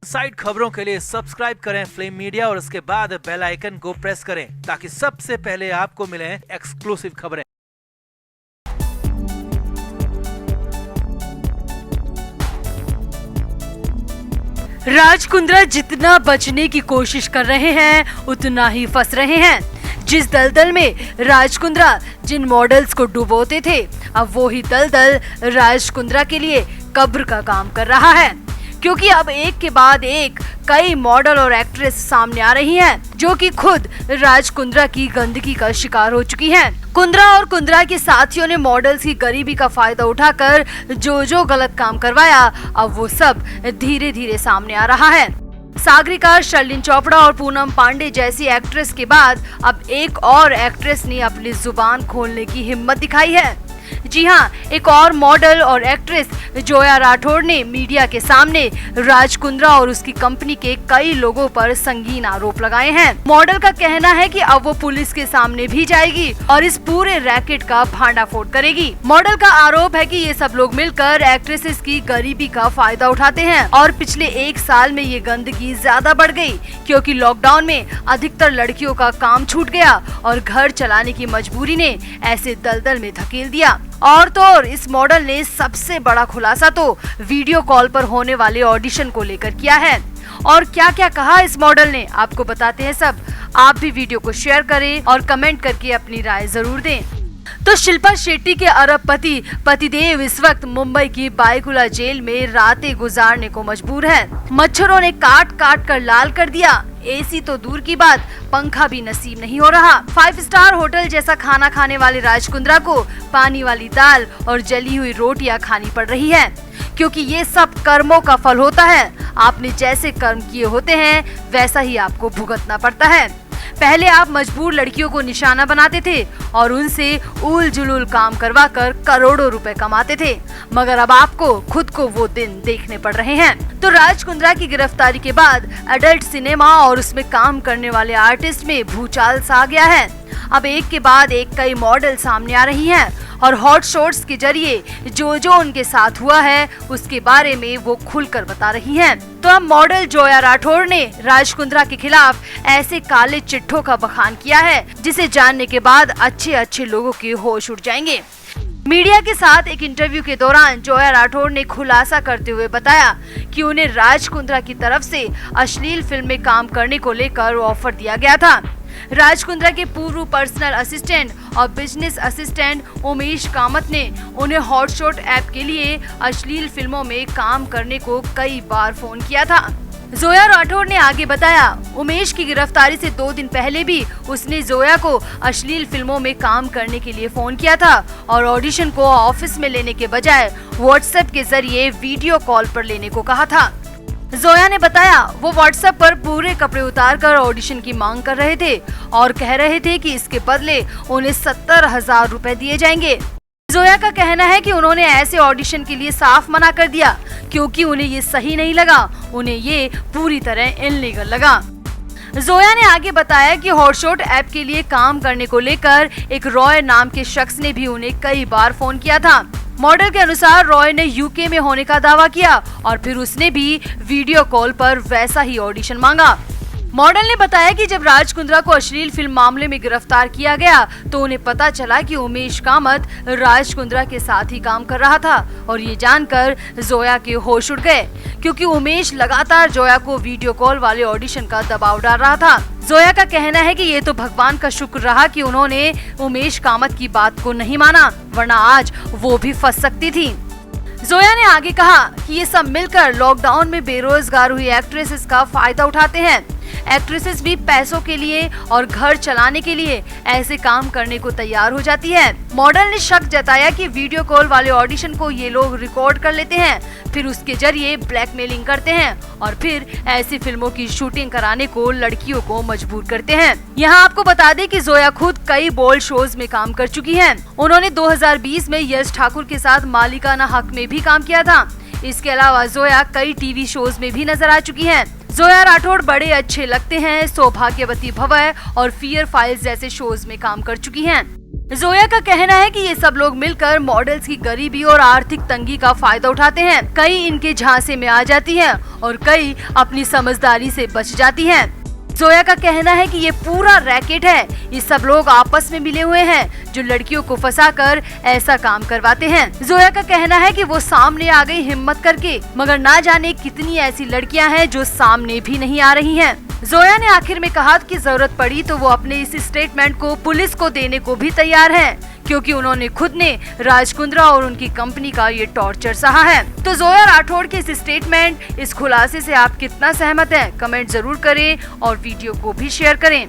Side खबरों के लिए सब्सक्राइब करें फ्लेम मीडिया और उसके बाद बेल आइकन को प्रेस करें ताकि सबसे पहले आपको मिले एक्सक्लूसिव खबरें। राज कुंद्रा जितना बचने की कोशिश कर रहे हैं उतना ही फंस रहे हैं। जिस दलदल में राज कुंद्रा जिन मॉडल्स को डुबोते थे, अब वो ही दलदल राज कुंद्रा के लिए कब्र का काम कर रहा है, क्योंकि अब एक के बाद एक कई मॉडल और एक्ट्रेस सामने आ रही हैं, जो कि खुद राज कुंद्रा की गंदगी का शिकार हो चुकी हैं। कुंद्रा और कुंद्रा के साथियों ने मॉडल्स की गरीबी का फायदा उठाकर जो गलत काम करवाया, अब वो सब धीरे धीरे सामने आ रहा है। सागरिका, शर्लिन चोपड़ा और पूनम पांडे जैसी एक्ट्रेस के बाद अब एक और एक्ट्रेस ने अपनी जुबान खोलने की हिम्मत दिखाई है। जी हाँ, एक और मॉडल और एक्ट्रेस जोया राठौड़ ने मीडिया के सामने राज कुंद्रा और उसकी कंपनी के कई लोगों पर संगीन आरोप लगाए हैं। मॉडल का कहना है कि अब वो पुलिस के सामने भी जाएगी और इस पूरे रैकेट का भांडाफोड़ करेगी। मॉडल का आरोप है कि ये सब लोग मिलकर एक्ट्रेसेस की गरीबी का फायदा उठाते हैं और पिछले एक साल में ये गंदगी ज्यादा बढ़ गई, क्योंकि लॉकडाउन में अधिकतर लड़कियों का काम छूट गया और घर चलाने की मजबूरी ने ऐसे दलदल में धकेल दिया। और तो और इस मॉडल ने सबसे बड़ा खुलासा तो वीडियो कॉल पर होने वाले ऑडिशन को लेकर किया है। और क्या क्या कहा इस मॉडल ने, आपको बताते हैं सब। आप भी वीडियो को शेयर करें और कमेंट करके अपनी राय जरूर दें। तो शिल्पा शेट्टी के अरबपति पतिदेव इस वक्त मुंबई की बायकुला जेल में रातें गुजारने को मजबूर है। मच्छरों ने काट काट कर लाल कर दिया। एसी तो दूर की बात, पंखा भी नसीब नहीं हो रहा। 5 स्टार होटल जैसा खाना खाने वाले राज कुंद्रा को पानी वाली दाल और जली हुई रोटियां खानी पड़ रही है, क्योंकि ये सब कर्मों का फल होता है। आपने जैसे कर्म किए होते हैं वैसा ही आपको भुगतना पड़ता है। पहले आप मजबूर लड़कियों को निशाना बनाते थे और उनसे उल जुलूल काम करवा कर करोड़ों रुपए कमाते थे, मगर अब आपको खुद को वो दिन देखने पड़ रहे हैं। तो राज कुंद्रा की गिरफ्तारी के बाद एडल्ट सिनेमा और उसमें काम करने वाले आर्टिस्ट में भूचाल सा आ गया है। अब एक के बाद एक कई मॉडल सामने आ रही हैं और हॉट शॉट्स के जरिए जो उनके साथ हुआ है उसके बारे में वो खुलकर बता रही हैं। तो अब मॉडल जोया राठौड़ ने राज कुंद्रा के खिलाफ ऐसे काले चिट्ठों का बखान किया है, जिसे जानने के बाद अच्छे लोगों के होश उड़ जाएंगे। मीडिया के साथ एक इंटरव्यू के दौरान जोया राठौड़ ने खुलासा करते हुए बताया कि उन्हें राज कुंद्रा की तरफ से अश्लील फिल्म में काम करने को लेकर ऑफर दिया गया था। राज कुंद्रा के पूर्व पर्सनल असिस्टेंट और बिजनेस असिस्टेंट उमेश कामत ने उन्हें हॉटशॉट ऐप के लिए अश्लील फिल्मों में काम करने को कई बार फोन किया था। जोया राठौड़ ने आगे बताया, उमेश की गिरफ्तारी से 2 दिन पहले भी उसने जोया को अश्लील फिल्मों में काम करने के लिए फोन किया था और ऑडिशन को ऑफिस में लेने के बजाय व्हाट्सएप के जरिए वीडियो कॉल पर लेने को कहा था। जोया ने बताया, वो व्हाट्सएप पर पूरे कपड़े उतार कर ऑडिशन की मांग कर रहे थे और कह रहे थे कि इसके बदले उन्हें 70,000 रुपए दिए जाएंगे। जोया का कहना है कि उन्होंने ऐसे ऑडिशन के लिए साफ मना कर दिया, क्योंकि उन्हें ये सही नहीं लगा, उन्हें ये पूरी तरह इल्लीगल लगा। जोया ने आगे बताया कि हॉटशॉट ऐप के लिए काम करने को लेकर एक रॉय नाम के शख्स ने भी उन्हें कई बार फोन किया था। मॉडल के अनुसार रॉय ने यूके में होने का दावा किया और फिर उसने भी वीडियो कॉल पर वैसा ही ऑडिशन मांगा। मॉडल ने बताया कि जब राज कुंद्रा को अश्लील फिल्म मामले में गिरफ्तार किया गया तो उन्हें पता चला कि उमेश कामत राज कुंद्रा के साथ ही काम कर रहा था और ये जानकर जोया के होश उड़ गए, क्योंकि उमेश लगातार जोया को वीडियो कॉल वाले ऑडिशन का दबाव डाल रहा था। जोया का कहना है कि ये तो भगवान का शुक्र रहा कि उन्होंने उमेश कामत की बात को नहीं माना, वरना आज वो भी फंस सकती थी। जोया ने आगे कहा कि ये सब मिलकर लॉकडाउन में बेरोजगार हुई एक्ट्रेसेस का फायदा उठाते हैं। एक्ट्रेसेस भी पैसों के लिए और घर चलाने के लिए ऐसे काम करने को तैयार हो जाती है। मॉडल ने शक जताया कि वीडियो कॉल वाले ऑडिशन को ये लोग रिकॉर्ड कर लेते हैं, फिर उसके जरिए ब्लैकमेलिंग करते हैं और फिर ऐसी फिल्मों की शूटिंग कराने को लड़कियों को मजबूर करते हैं। यहाँ आपको बता दें कि जोया खुद कई बोल्ड शोज में काम कर चुकी हैं। उन्होंने 2020 में यश ठाकुर के साथ मालिकाना हक में भी काम किया था। इसके अलावा जोया कई टीवी शोज में भी नजर आ चुकी हैं। जोया राठौड़ बड़े अच्छे लगते हैं, सौभाग्यवती भव और फियर फाइल्स जैसे शोज में काम कर चुकी हैं। जोया का कहना है कि ये सब लोग मिलकर मॉडल्स की गरीबी और आर्थिक तंगी का फायदा उठाते हैं। कई इनके झांसे में आ जाती हैं और कई अपनी समझदारी से बच जाती हैं। जोया का कहना है कि ये पूरा रैकेट है। ये सब लोग आपस में मिले हुए हैं जो लड़कियों को फंसाकर ऐसा काम करवाते हैं। जोया का कहना है कि वो सामने आ गई हिम्मत करके, मगर ना जाने कितनी ऐसी लड़कियां हैं जो सामने भी नहीं आ रही हैं। जोया ने आखिर में कहा कि जरूरत पड़ी तो वो अपने इस स्टेटमेंट को पुलिस को देने को भी तैयार हैं, क्योंकि उन्होंने खुद ने राज कुंद्रा और उनकी कंपनी का ये टॉर्चर सहा है। तो जोया राठौड़ के इस स्टेटमेंट, इस खुलासे से आप कितना सहमत हैं? कमेंट जरूर करें और वीडियो को भी शेयर करें।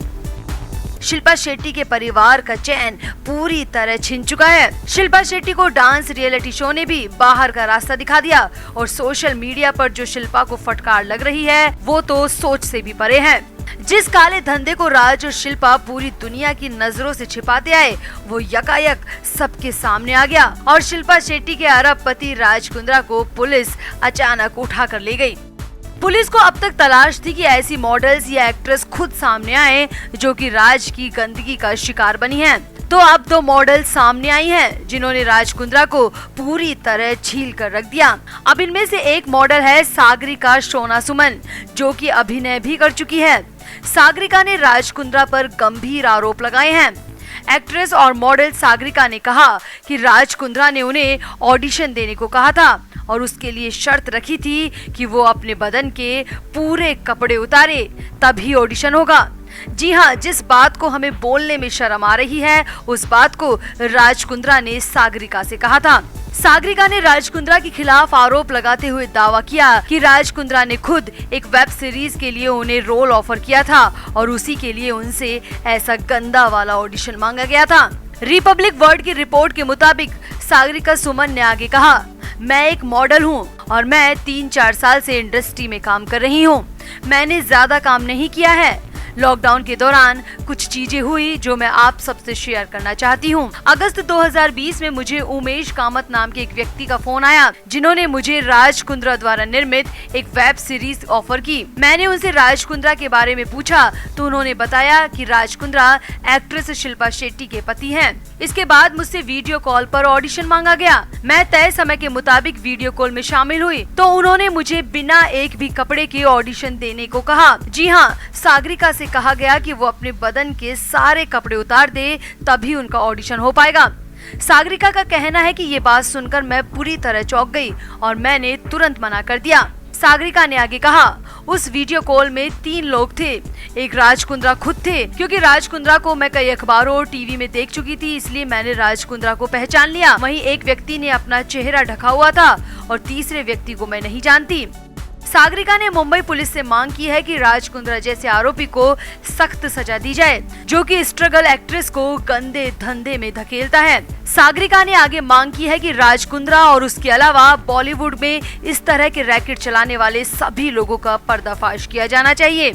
शिल्पा शेट्टी के परिवार का चैन पूरी तरह छिन चुका है। शिल्पा शेट्टी को डांस रियलिटी शो ने भी बाहर का रास्ता दिखा दिया और सोशल मीडिया पर जो शिल्पा को फटकार लग रही है वो तो सोच से भी परे है। जिस काले धंधे को राज और शिल्पा पूरी दुनिया की नजरों से छिपाते आए वो यकायक सबके सामने आ गया और शिल्पा शेट्टी के अरबपति राज कुंद्रा को पुलिस अचानक उठा कर ले गई। पुलिस को अब तक तलाश थी कि ऐसी मॉडल्स या एक्ट्रेस खुद सामने आए जो कि राज की गंदगी का शिकार बनी हैं। तो अब दो मॉडल सामने आई हैं जिन्होंने राज कुंद्रा को पूरी तरह छील कर रख दिया। अब इनमें से एक मॉडल है सागरिका सोना सुमन, जो कि अभिनय भी कर चुकी है। सागरिका ने राज कुंद्रा पर गंभीर आरोप लगाए हैं। एक्ट्रेस और मॉडल सागरिका ने कहा कि राज कुंद्रा ने उन्हें ऑडिशन देने को कहा था और उसके लिए शर्त रखी थी कि वो अपने बदन के पूरे कपड़े उतारे तभी ऑडिशन होगा। जी हाँ, जिस बात को हमें बोलने में शर्म आ रही है उस बात को राज कुंद्रा ने सागरिका से कहा था। सागरिका ने राज कुंद्रा के खिलाफ आरोप लगाते हुए दावा किया कि राज कुंद्रा ने खुद एक वेब सीरीज के लिए उन्हें रोल ऑफर किया था और उसी के लिए उनसे ऐसा गंदा वाला ऑडिशन मांगा गया था। रिपब्लिक वर्ल्ड की रिपोर्ट के मुताबिक सागरिका सुमन ने आगे कहा, मैं एक मॉडल हूँ और मैं 3-4 साल से इंडस्ट्री में काम कर रही हूँ। मैंने ज्यादा काम नहीं किया है। लॉकडाउन के दौरान कुछ चीजें हुई जो मैं आप सबसे शेयर करना चाहती हूँ। अगस्त 2020 में मुझे उमेश कामत नाम के एक व्यक्ति का फोन आया जिन्होंने मुझे राज कुंद्रा द्वारा निर्मित एक वेब सीरीज ऑफर की। मैंने उनसे राज कुंद्रा के बारे में पूछा तो उन्होंने बताया कि राज कुंद्रा एक्ट्रेस शिल्पा शेट्टी के पति हैं। इसके बाद मुझसे वीडियो कॉल पर ऑडिशन मांगा गया। मैं तय समय के मुताबिक वीडियो कॉल में शामिल हुई तो उन्होंने मुझे बिना एक भी कपड़े के ऑडिशन देने को कहा। जी हाँ, सागरिका से कहा गया कि वो अपने बदन के सारे कपड़े उतार दे तभी उनका ऑडिशन हो पाएगा। सागरिका का कहना है कि ये बात सुनकर मैं पूरी तरह चौंक गई और मैंने तुरंत मना कर दिया। सागरिका ने आगे कहा, उस वीडियो कॉल में 3 लोग थे। एक राज कुंद्रा खुद थे, क्योंकि राज कुंद्रा को मैं कई अखबारों और टीवी में देख चुकी थी, इसलिए मैंने राज कुंद्रा को पहचान लिया। वहीं एक व्यक्ति ने अपना चेहरा ढका हुआ था और तीसरे व्यक्ति को मैं नहीं जानती। सागरिका ने मुंबई पुलिस से मांग की है कि राज कुंद्रा जैसे आरोपी को सख्त सजा दी जाए जो कि स्ट्रगल एक्ट्रेस को गंदे धंधे में धकेलता है। सागरिका ने आगे मांग की है कि राज कुंद्रा और उसके अलावा बॉलीवुड में इस तरह के रैकेट चलाने वाले सभी लोगों का पर्दाफाश किया जाना चाहिए।